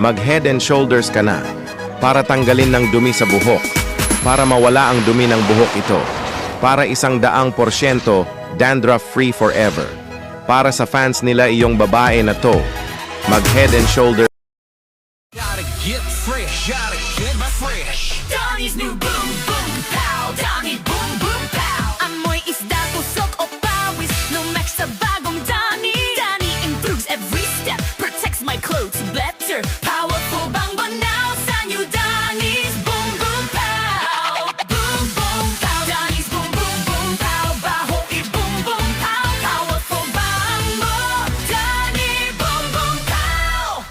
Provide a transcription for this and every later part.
Mag Head and Shoulders ka na para tanggalin ng dumi sa buhok, para mawala ang dumi ng buhok ito, para 100% dandruff-free forever. Para sa fans nila iyong babae na to, mag Head and Shoulders. Gotta get fresh, gotta get fresh. Donnie's new boom boom pow. Donnie boom boom pow. Amoy isda, tusok o pawis. No match sa bagong Donnie. Donnie improves every step, protects my clothes better. Powerful bang banaw sa new Donnie's boom boom pow. Boom boom pow. Donnie's boom boom boom pow. Baho i boom boom pow. Powerful bang mo. Donnie boom boom pow.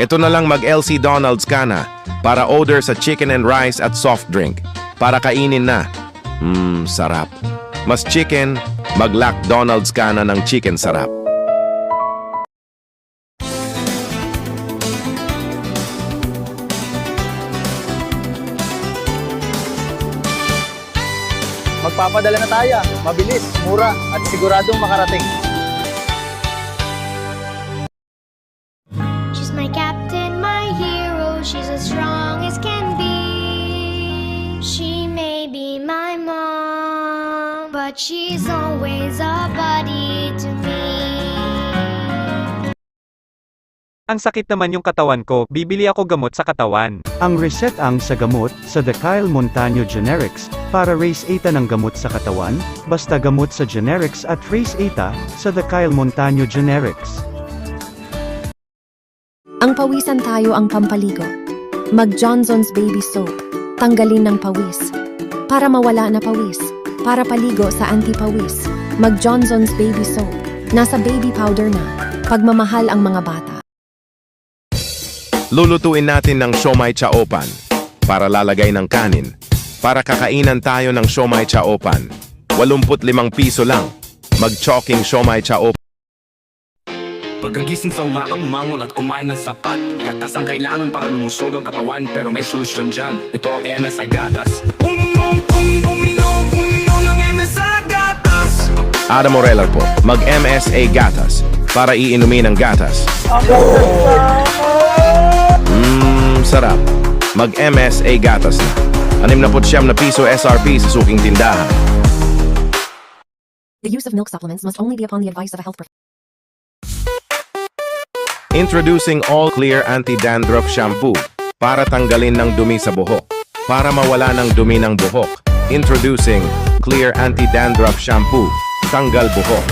Ito na lang mag LC Donald's ka na para order sa chicken and rice at soft drink. Para kainin na. Sarap. Mas chicken, mag Donald's ka na ng chicken sarap. Magpapadala na tayo. Mabilis, mura, at siguradong makarating. She's my captain, my hero. She's as strong as can be. She may be my mom, but she's always a buddy to me. Ang sakit naman yung katawan ko, bibili ako gamot sa katawan. Ang reset ang sa gamot sa The Kyle Montano Generics para raise 8 ng gamot sa katawan, basta gamot sa generics at raise 8 sa The Kyle Montano Generics. Ang pawisan tayo ang pampaligo. Mag Johnson's Baby Soap. Tanggalin ng pawis. Para mawala na pawis. Para paligo sa anti-pawis. Mag Johnson's Baby Soap. Nasa baby powder na. Pagmamahal ang mga bata. Lulutuin natin ng siomai chaopan para lalagay ng kanin. Para kakainan tayo ng siomai chaopan. 85 piso lang. Mag-choking siomai chaopan. Pagkagising sa umagang umangon at kumain ng sapat. Gatas ang kailangan para lumusog ang katawan, pero may solusyon dyan. Ito ang MSI Gatas. Uminom ng MSI Gatas. Adam Orelar po, mag MSA Gatas para iinumin ang gatas. Sarap. Mag MSA Gatas na. 69 na piso SRP sa suking tindahan. The use of milk supplements must only be upon the advice of a health professional. Introducing All Clear Anti-Dandruff Shampoo para tanggalin ng dumi sa buhok. Para mawala ng dumi ng buhok. Introducing Clear Anti-Dandruff Shampoo. Tanggal buhok.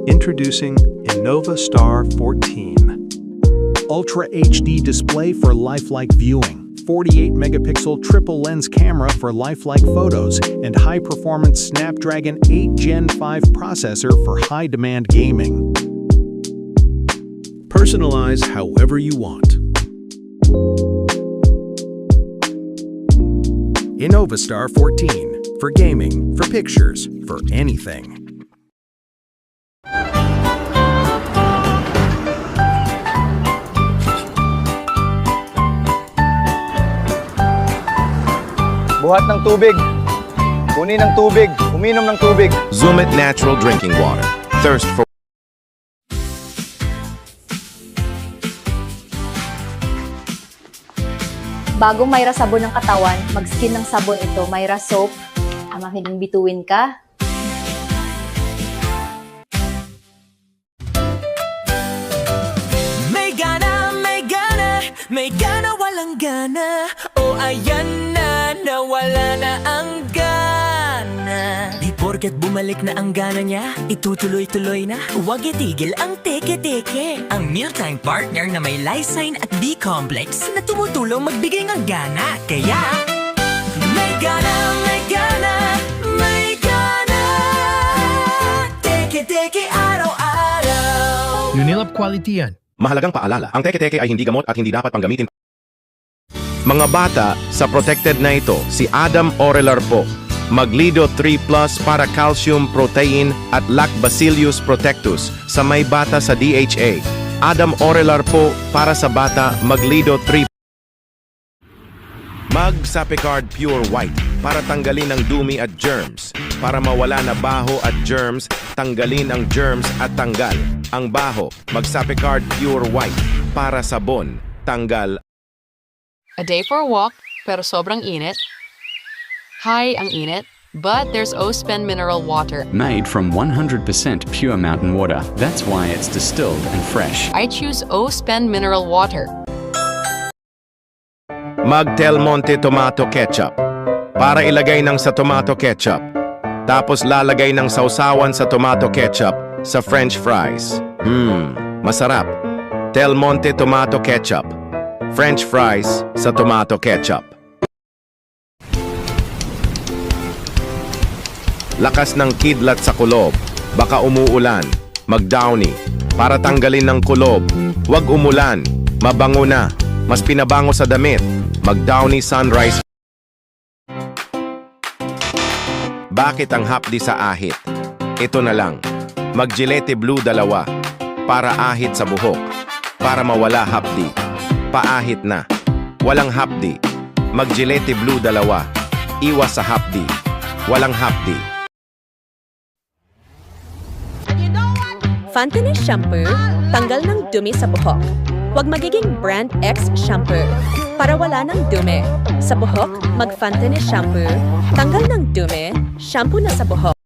Introducing Innova Star 14. Ultra HD display for lifelike viewing, 48 megapixel triple lens camera for lifelike photos, and high performance Snapdragon 8 Gen 5 processor for high demand gaming. Personalize however you want. Innova Star 14 for gaming, for pictures, for anything. Buhat ng tubig. Kunin ng tubig. Uminom ng tubig. Zoomit Natural Drinking Water. Thirst for Bago Myra sabon ng katawan, mag-skin ng sabon ito, Myra Soap. Ama, hiling bituin ka. May gana, walang gana. O ayan na, nawala na ang gana. Di porket bumalik na ang gana niya, itutuloy-tuloy na. Huwag itigil ang teke-teke. Ang mealtime partner na may lysine at B-complex na tumutulong magbigay ng gana. Kaya, may gana, may gana, may gana. Teke-teke araw-araw. Unilab quality yan. Mahalagang paalala, ang teke-teke ay hindi gamot at hindi dapat panggamitin. Mga bata, sa protected na ito, si Adam Orelar po. Maglido 3 Plus para calcium, protein at Lactobacillus protectus sa may bata sa DHA. Adam Orelar po para sa bata, Maglido 3. Mag Sapicard Pure White para tanggalin ang dumi at germs. Para mawala na baho at germs, tanggalin ang germs at tanggal. Ang baho, mag-Sapicard Pure White. Para sabon, tanggal. A day for a walk, pero sobrang init. Hi, ang init. But there's O-Spen mineral water. Made from 100% pure mountain water. That's why it's distilled and fresh. I choose O-Spen mineral water. Mag Del Monte Tomato Ketchup. Para ilagay ng sa tomato ketchup. Tapos lalagay ng sausawan sa tomato ketchup sa French fries. Masarap. Del Monte Tomato Ketchup. French fries sa tomato ketchup. Lakas ng kidlat sa kulob. Baka umuulan. Mag-Downy. Para tanggalin ng kulob. Huwag umulan. Mabango na. Mas pinabango sa damit. Mag-Downy Sunrise. Bakit ang hapdi sa ahit? Ito na lang. Mag-Gillette Blue 2. Para ahit sa buhok. Para mawala hapdi. Paahit na. Walang hapdi. Mag-Gillette Blue 2. Iwas sa hapdi. Walang hapdi. Fantini Shampoo, tanggal ng dumi sa buhok. Huwag magiging Brand X Shampoo. Para wala ng dumi. Sa buhok, mag-Fantini Shampoo, tanggal ng dumi, shampoo na sa buhok.